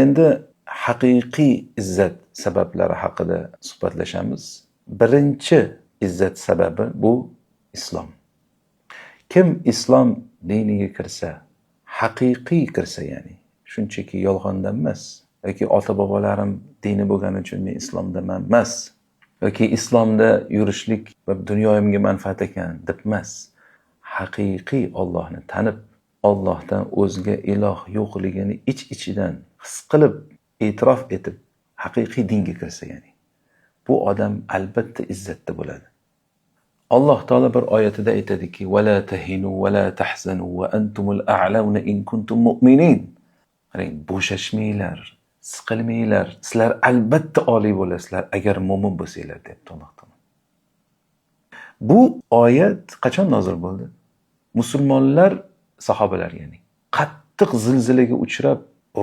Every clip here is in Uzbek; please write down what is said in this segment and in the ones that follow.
Endi haqiqiy izzat sabablari haqida suhbatlashamiz. Birinchi izzat sababi bu islom. Kim islom diniga kirsa, haqiqiy kirsa, ya'ni shunchaki yolg'ondan emas, yoki ota-bobolarim dini bo'lgani uchun men islomdaman emas, yoki islomda yurishlik va dunyoyimga manfaat ekan deb emas, haqiqiy Allohni tanib, Allohdan o'zga iloh yo'qligini ich-ichidan his qilib, e'tirof etib, haqiqiy dinga kirsa, ya'ni bu odam albatta izzatda bo'ladi. Alloh taolo bir oyatida aytadiki: "Va la tahinu va la tahzanu va antumul a'launa in kuntum mu'minin." Qarang, bo'shashmanglar, siqilmanglar, sizlar albatta oliy bo'lasizlar agar mo'min bo'lsanglar, debdi Alloh taolo. Bu oyat qachon nozil bo'ldi? Musulmonlar, sahobalar ya'ni qattiq zilzilaga uchrab,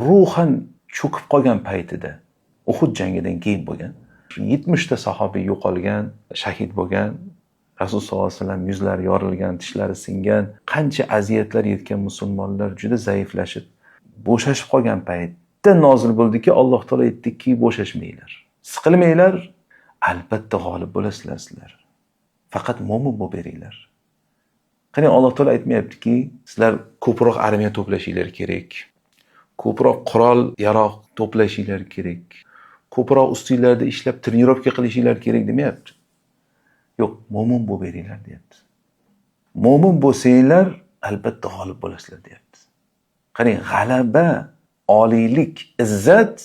ruhan cho'kib qolgan paytida, Uhud jangidan keyin bo'lgan. 70 ta sahobiy yo'qolgan, shahid bo'lgan. Rasul sollallohu alayhi vasallam yuzlari yorilgan, tishlari singan, qancha aziyatlar yetgan musulmonlar juda zaiflashib, bo'shashib qolgan paytda nozil bo'ldiki, Alloh taolo aytdiki, bo'shashmanglar, siqilmanglar, albatta g'olib bo'lasizlar sizlar. Faqat mo'min bo'lib beringlar. Qani Alloh taolo aytmayaptiki, sizlar ko'proq armiya to'plashinglar kerak, ko'proq qurol yaroq to'plashinglar kerak, ko'proq ustinglarda ishlab trenirovka qilishinglar kerak demayapti. Yo'q, mo'min bo'lib beringlar deyapti. Mo'min bo'lsanglar albatta g'olib bo'lasizlar deyapti. Qarang, g'alaba, oliylik, izzat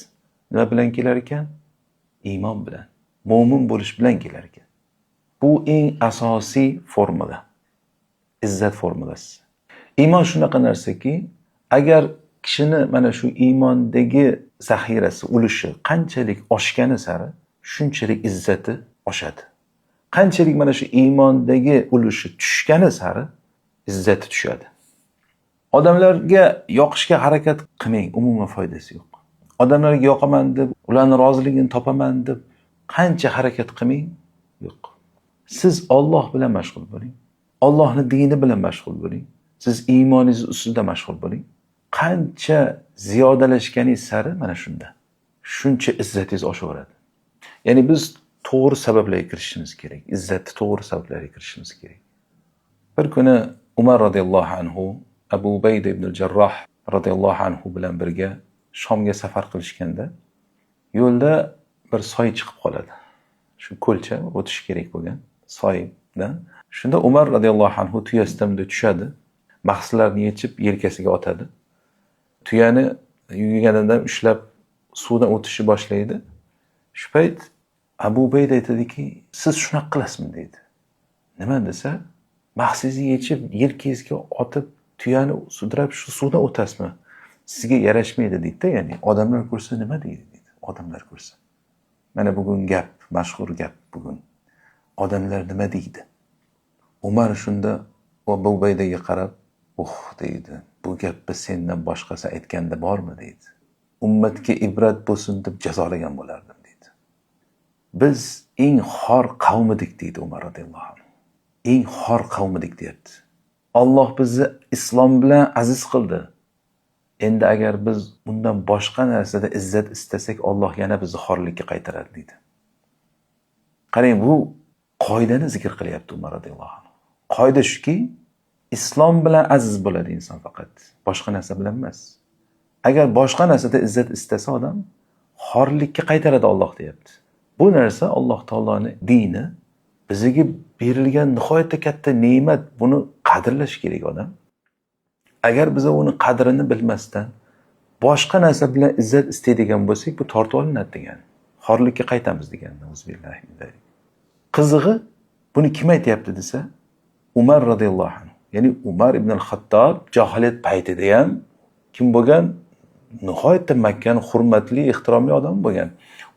nima bilan kelar ekan? Iymon bilan, mo'min bo'lish bilan kelar ekan. Bu eng asosiy formula. Izzat formulasi. Iymon shunaqa narsaki, agar kishini mana shu iymondagi zaxirasi, ulushi qanchalik oshgani sari, shunchalik izzati oshadi. Qanchalik mana shu iymondagi ulushi tushgani sari izzati tushadi. Odamlarga yoqishga harakat qilmang, umuman foydasi yo'q. Odamlarga yoqaman deb, ularning roziligini topaman deb qancha harakat qilmang, yo'q. Siz Alloh bilan mashg'ul bo'ling. Allohning dini bilan mashg'ul bo'ling. Siz iymoningiz ustida mashg'ul bo'ling. Qancha ziyodalashganingiz sari mana shunda, shuncha izzatingiz oshaveradi. Ya'ni biz to'g'ri sabablarga kirishimiz kerak. Izzatni to'g'ri sabablarga kirishimiz kerak. Bir kuni Umar radhiyallohu anhu Abu Ubayda ibn al-Jarroh radhiyallohu anhu bilan birga Shomga safar qilishganda, yo'lda bir soy chiqib qoladi. Shu ko'lcha o'tish kerak bo'lgan soydan. Shunda Umar radhiyallohu anhu tuyasidan tushadi, mahsullarni yechib yelkasiga otadi. Tuyani yuganidan ushlab suvdan o'tishni boshlaydi. Shu payt Abu Ubayda aytadiki, siz shunaqa qilasizmi deydi. Nima desa, mahsizni yechib yelkangizga otib tuyani sudrab shu suvdan o'tasizmi? Sizga yarashmaydi deydi-da, ya'ni odamlar ko'rsa nima deydi? Odamlar ko'rsa. Mana bugun gap, mashhur gap bugun. Odamlar nima deydi? Umar shunda Abu Ubaydaga qarab, deydi. Bu gapni sendan boshqasi aytganda bormi deydi. Ummatga ibrat bo'lsin deb jazolagan bo'lardim deydi. Biz eng xor qavm edik deydi Umar radhiyallohu anhu. Eng xor qavm edik deyapti. Alloh bizni islom bilan aziz qildi. Endi agar biz bundan boshqa narsada izzat istasak, Alloh yana bizni xorlikka qaytaradi deydi. Qarang, bu qoidani zikr qilyapti Umar radhiyallohu anhu. Qoida shuki, islom bilan aziz bo'ladi inson faqat, boshqa narsa bilan emas. Agar boshqa narsada izzat istasa odam, xorlikka qaytaradi Alloh deyapti. Bu narsa Alloh taoloning dini, bizga berilgan nihoyatda katta ne'mat, buni qadrlash kerak odam. Agar biz uni qadrini bilmasdan boshqa narsa bilan izzat istaydigan bo'lsak, bu tortib olinadi degan. Xorlikka qaytamiz degan. O'zbillahi. Qizig'i, buni kim aytayapti desa, Umar radhiyallohu anhu. Ya'ni Umar ibn al-Xattob jaholat paytida ham kim bo'lgan? Nihoyatda Makkaning hurmatli, ehtiromli odam bo'lgan.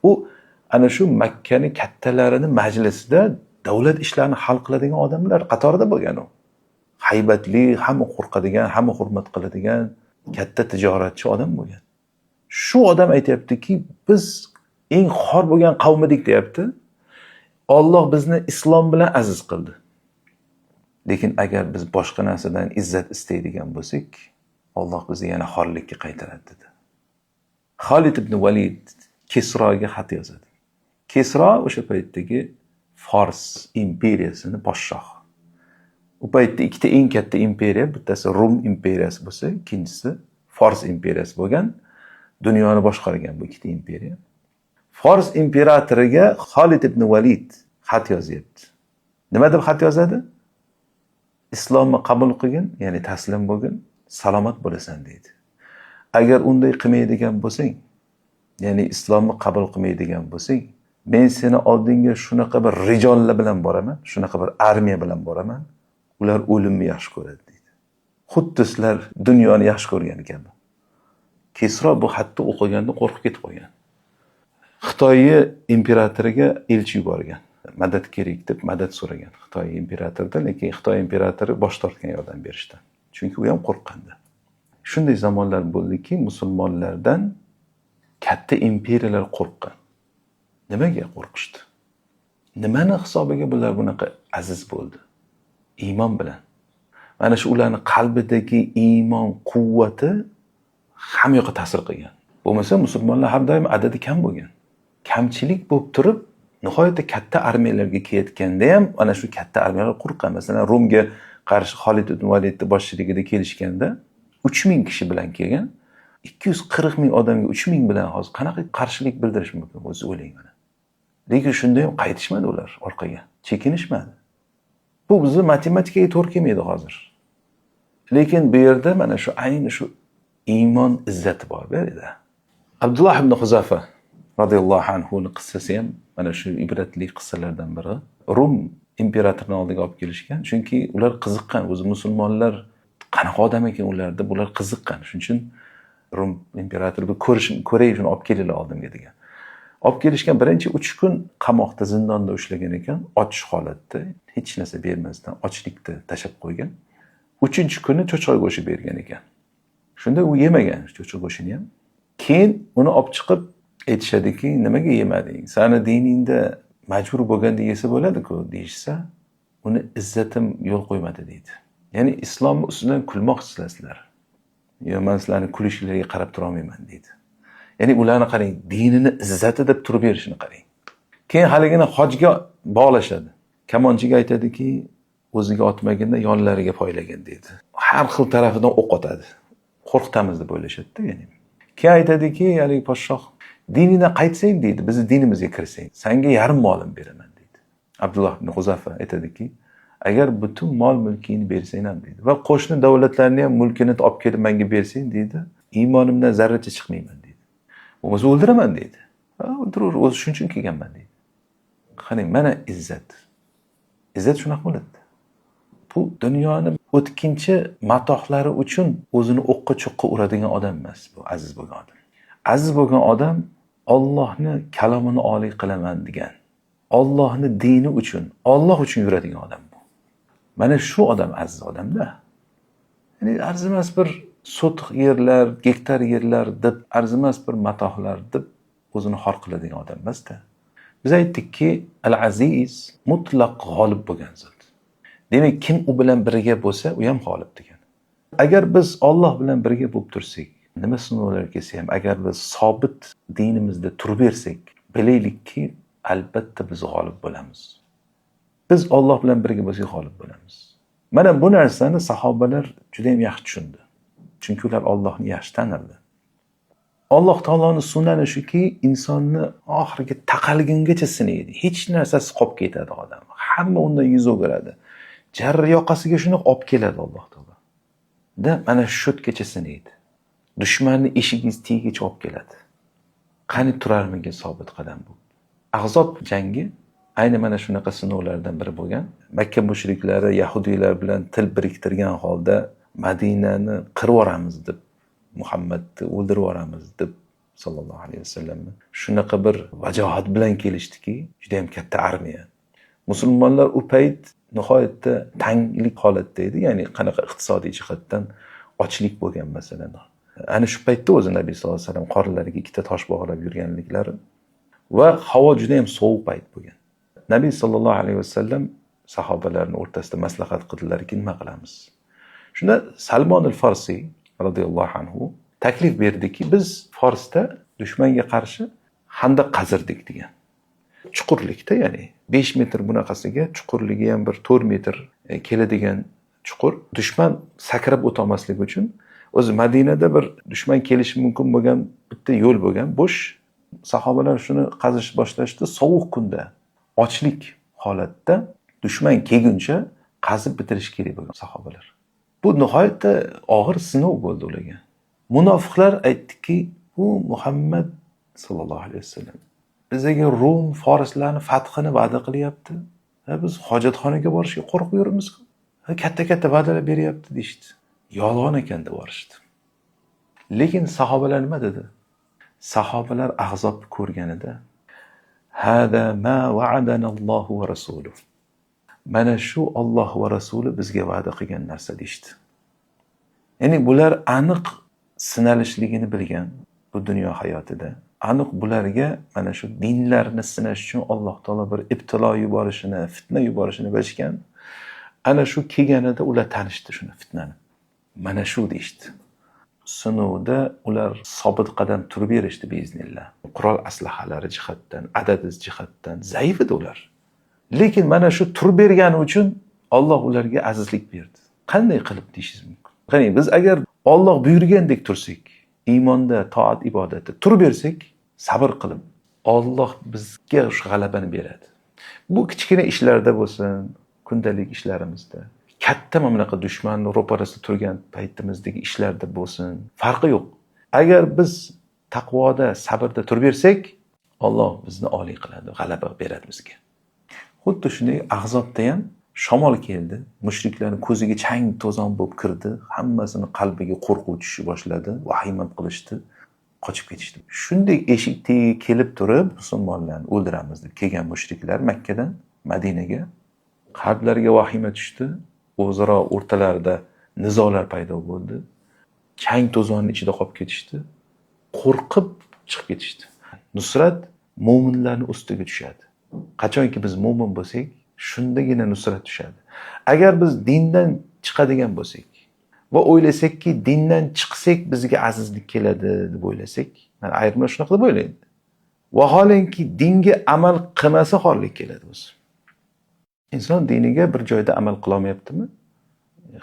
U ana shu Makkaning kattalarini majlisida davlat ishlarini hal qiladigan odamlar qatorida bo'lgan u. Haybatli, hamma qo'rqadigan, hamma hurmat qiladigan katta tijoratchi odam bo'lgan. Shu odam aytayaptiki, biz eng xor bo'lgan qavm edik deyapti. Alloh bizni islom bilan aziz qildi. Lekin agar biz boshqa narsadan izzat istaydigan bo'lsak, Alloh bizni yana xorlikka qaytaradi dedi. Xolid ibn Valid Kisroga xat yozadi. Kisro o'sha paytdagi Fors imperiyasini podshohi. U paytda ikkita eng katta imperiya, bittasi Rum imperiyasi bo'lsa, ikkinchisi Fors imperiyasi bo'lgan. Dunyoni boshqargan bu ikkita imperiya. Fors imperatoriga Xolid ibn Valid xat yozyapti. Nima deb xat yozadi? Islomni qabul qilgin, ya'ni taslim bo'lgin, salomat bo'lasan deydi. Agar unday qilmaydigan bo'lsang, ya'ni islomni qabul qilmaydigan bo'lsang, men seni oldinga shunaqa bir rijollar bilan boraman, shunaqa bir armiya bilan boraman, ular o'limni yaxshi ko'radi deydi. Xuddi sizlar dunyoni yaxshi ko'rgan kabi. Kisro bu xatni o'qiganda qo'rqib ketib qolgan. Xitoy imperatoriga elchi yuborgan. Madad kerak deb madad so'ragan Xitoy imperatoridan, lekin Xitoy imperatori bosh tortgan yordam berishdan. Chunki u ham qo'rqqandi. Shunday zamonlar bo'ldiki, musulmonlardan katta imperiyalar qo'rqqan. Nimaga qo'rqishdi? Nimani hisobiga bular bunaqa aziz bo'ldi? Iymon bilan. Mana shu ularning qalbidagi iymon quvvati hamma yoqqa ta'sir qilgan. Bo'lmasa musulmonlar har doim adadi kam bo'lgan. Kamchilik bo'lib turib, nihoyatda katta armiyalarga ketganda ham ana shu katta armiyalar qo'rqqan. Masalan, Rumga qarshi Xolid ibn Validning boshchiligida kelishganda 3000 kishi bilan kelgan. 240 ming odamga 3000 bilan hozir qanaqa qarshilik bildirish mumkin, o'zi o'ylang mana. Lekin shunda ham qaytishmadi ular orqaga, chekinishmadi. Bu bizni matematikaga to'g'ri kelmaydi hozir. Lekin bu yerda mana shu ayni shu iymon izzati bor edi. Abdullah ibn Huzafa radhiyallohu anhu ning qissasi ham mana shu ibratli qissalardan biri. Rum imperatorining oldiga olib kelishgan, chunki ular qiziqqan, o'zi musulmonlar qanaqa odam ekan ularda, bular qiziqqan. Shuning uchun Rum imperatori bir ko'ray shuni olib kelinglar oldimga degan. Olib kelishgan, birinchi 3 kun qamoqda, zindonda ushlagan ekan, och holatda, hech narsa bermasdan ochlikda tashab qo'ygan. 3-kuni cho'chqa go'shti bergan ekan. Shunda u yemagan cho'chqa go'shtini ham. Keyin uni olib chiqib aytishadiki, nimaga yemading? Sani diningda majbur bo'lganda yesa bo'ladi-ku, deyishsa, uni izzatim yo'l qo'ymadi deydi. Ya'ni islom ustidan kulmoqchisizlar. Yo, men sizlarning kulishinglarga qarab tura olmayman deydi. Ya'ni ularni qarang, dinini izzati deb turib berishini qarang. Keyin haligini hojga bog'lashadi. Kamonchiga aytadiki, o'ziga otmaganda yonlariga poylagan deydi. Har xil tarafidan o'q otadi. Qo'rqitamiz deb o'ylashadi-da, ya'ni. Keyin aytadiki, ya'ni podshoh, diningdan qaytsang deydi, bizni dinimizga kirsang, senga yarim molim beraman deydi. Abdullah ibn Huzafa aytadiki, agar butun mol mulkingni bersang ham deydi va qo'shni davlatlarni ham mulkini olib kelib menga bersang deydi, iymonimdan zarracha chiqmayman deydi. Bo'lmasa o'ldiraman deydi. O'ldirur, o'zi shuning uchun kelganman deydi. Qarang, mana izzat. Izzat shunaqa bo'ladi. Bu dunyoni o'tkinchi matohlari uchun o'zini o'qqa cho'qqa uradigan odam emas, bu aziz bo'lgan odam. Aziz bo'lgan odam Allohni kalomini oliy qilaman degan, Allohni dini uchun, Alloh uchun yuradigan odam bu. Mana shu odam aziz odamda. Ya'ni arzimas bir sotix yerlar, gektar yerlar deb, arzimas bir matohlar deb o'zini xor qiladigan odam emas-da. Biz aytdikki, al-aziz mutlaq g'olib bo'lgan zot. Demak, kim u bilan birga bo'lsa, u ham g'olib degan. Agar biz Alloh bilan birga bo'lib tursak, nima sinovlar kelsa ham, agar biz sobit dinimizda turib bersak, bilaylikki, albatta biz g'olib bo'lamiz. Biz Alloh bilan birga bo'lsak g'olib bo'lamiz. Mana bu narsani sahobalar juda ham yaxshi tushundi. Chunki ular Allohni yaxshi tanirdi. Alloh taoloning sunnati shuki, insonni oxirgi taqalgungacha sinaydi. Hech narsasi qolib ketadi odam. Hamma undan yuz o'giradi. Jarri yoqasiga shuni olib keladi Alloh taolo. Da mana shutgacha sinaydi. Dushmanni eshigingiz tegicha olib keladi. Qani turarmiga sobit qadam bu. Ahzob jangi ayni mana shunaqa sinovlardan biri bo'lgan. Makka mushriklari yahudiylar bilan til biriktirgan holda Madinani qirib yoramiz deb, Muhammadni o'ldirib yoramiz deb sallallohu alayhi vasallam shunaqa bir vajohat bilan kelishdiki, juda ham katta armiya. Musulmonlar u payt nihoyatda tanglik holatda edi, ya'ni qanaqa iqtisodiy jihatdan ochlik bo'lgan masalan. Ana shu paytda o'zi Nabiy sollallohu alayhi vasallam qornlariga ikkita tosh bog'lab yurganliklari va havo juda ham sovuq payt bo'lgan. Nabiy sallallohu alayhi vasallam sahobalarning o'rtasida maslahat qildilarki, nima qilamiz? Shunda Salmon al-Farsi radhiyallohu anhu taklif berdiki, biz Forsda dushmanga qarshi handaq qazirdik degan. Chuqurlikda, ya'ni 5 metr bunaqasiga, chuqurligi ham bir 4 metr keladigan chuqur. Dushman sakrab o'tolmasligi uchun o'zi Madinada bir dushman kelishi mumkin bo'lgan bitta yo'l bo'lgan, bo'sh. Sahobalar shuni qazish boshlashdi sovuq kunda, ochlik holatda dushman kelguncha qazib bitirish kerak bo'lgan sahobalar. Bu nihoyatda og'ir sinov bo'ldi ularga. Munofiqlar aytdiki, bu Muhammad sallallohu alayhi vasallam bizga Rum forslarni fathini va'da qilyapti. Biz hojatxonaga borishga qo'rqib yuribmiz-ku. Katta-katta va'dalar beryapti deydi. Yolg'on ekan deb borishdi. Lekin sahobalar nima dedi? Sahobalar Ahzobni ko'rganida hada ma wa'adana Allohu va rasuluh. Mana shu Alloh va rasuli bizga va'da qilgan narsa deydi. Ya'ni bular aniq sinalishligini bilgan bu dunyo hayotida. Aniq bularga mana shu dinlarni sinash uchun Alloh taolo bir ibtilo yuborishini, fitna yuborishini bilishgan. Ana shu kelganida ular tanishdi shuni fitnani. Mana shu deydi. Sinovda ular sobit qadam turib berishdi biiznillah. Qurol aslahalari jihatdan, adadi jihatdan zaif edi ular. Lekin mana shu turib bergani uchun Alloh ularga azizlik berdi. Qanday qilib deyishingiz mumkin. Qani biz agar Alloh buyurgandek tursak, iymonda, toat, ibodatda turib bersak, sabr qilib, Alloh bizga shu g'alabani beradi. Bu kichkina ishlarda bo'lsin, kundalik ishlarimizda, katta mana bunaqa dushmanning ro'parasida turgan paytimizdagi ishlarda bo'lsin, farqi yo'q. Agar biz taqvoda, sabrda turib bersak, Alloh bizni oliy qiladi, g'alaba beradi bizga. Xuddi shunday Ahzobda ham shamol keldi, mushriklarning ko'ziga chang to'zon bo'lib kirdi, hammasini qalbiga qo'rquv tushib boshladi, vahima qilishdi, qochib ketishdi. Shunday eshik tagiga kelib turib, musulmonlarni o'ldiramiz deb kelgan mushriklar Makkadan Madinaga qalblariga vahima tushdi, o'zaro o'rtalarida nizolar paydo bo'ldi. Chang to'zonning ichida qolib ketishdi, qo'rqib chiqib ketishdi. Nusrat mo'minlarning ustiga tushadi. Qachonki biz mo'min bo'lsak, shundagina nusrat tushadi. Agar biz dindan chiqadigan bo'lsak va o'ylasakki, dindan chiqsak bizga azizlik keladi deb o'ylasak, mana ayrimlar shunaqa deb o'ylaydi. Vaholanki dinga amal qilmasa xorlik keladi o'zi. Inson diniga bir joyda amal qila olmayaptimi?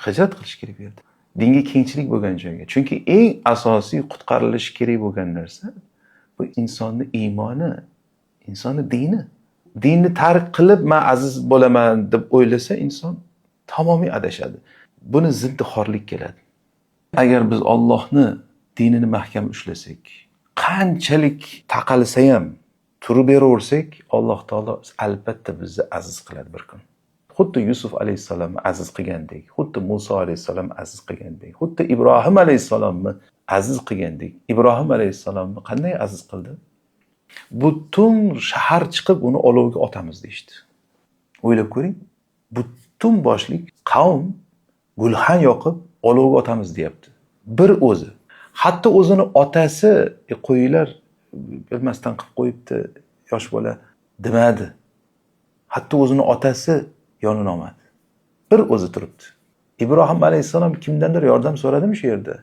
Hijrat qilish kerak bu yerda. Dinga kengchilik bo'lgan joyga. Chunki eng asosiy qutqarilish kerak bo'lgan narsa bu insonning iymoni, insonning dini. Dinni tark qilib men aziz bo'laman deb o'ylasa inson tamomiy adashadi. Buni ziddi xorlik keladi. Agar biz Allohni dinini mahkam ushlasak, qanchalik taqalsa ham turib beraversak, Alloh taolo albatta bizni aziz qiladi bir kun. Xuddi Yusuf alayhisalomni aziz qilgandek, xuddi Musa alayhisalom aziz qilgandek, xuddi Ibrohim alayhisalomni aziz qilgandek. Ibrohim alayhisalomni qanday aziz qildi? Butun shahar chiqib uni olovga otamiz deydi. O'ylab ko'ring, butun boshlik qavm gulxan yoqib olovga otamiz deyapti. Bir o'zi. Hatto o'zini otasi qo'yinglar bilmasdan qilib qo'yibdi, yosh bola demadi. Hatto o'zini otasi yonini olmadi. Bir o'zi turibdi. Ibrohim alayhisalom kimdandir yordam so'radimi shu yerda?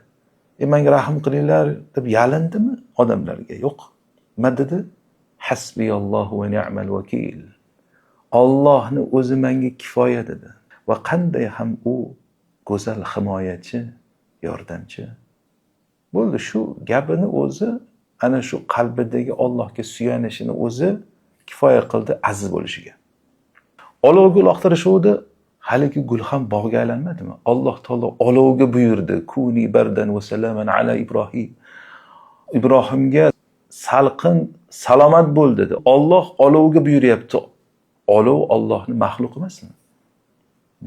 Menga rahim qilinglar deb yalindimi odamlarga? Yo'q. Nima dedi? Hasbiyallohu va ni'mal vakil. Allohni o'zi menga kifoya dedi. Va qanday ham u go'zal himoyachi, yordamchi. Bo'ldi, shu gapini o'zi ana shu qalbidagi Allohga suyanishini o'zi kifoya qildi aziz bo'lishiga. Olovga uloqtirishuvdi, haligi gulxan bog'ga aylanmadimi? Alloh taolo olovga buyurdi. Kuni bardan va salaman ala Ibrohim. Ibrohimga salqin salomat bo'l dedi. Alloh olovga buyuryapti. Olov Allohning maxluqi emasmi?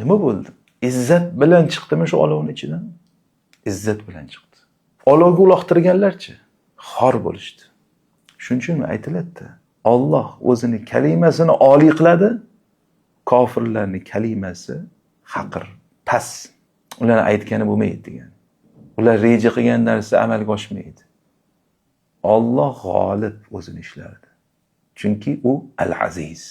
Nima bo'ldi? Izzat bilan chiqdimi shu olovning ichidan? Izzat bilan chiqdi. Olovga uloqtirganlarchi xor bo'lishdi. Shuning uchun aytiladi, Alloh o'zini kalimasini oliy qiladi, kofirlarning kalimasi haqir, past. Ular aytgani bo'lmaydi degan. Ular reja qilgan narsa amalga oshmaydi. Alloh g'olib o'zini ishlardi. Chunki u al-aziz.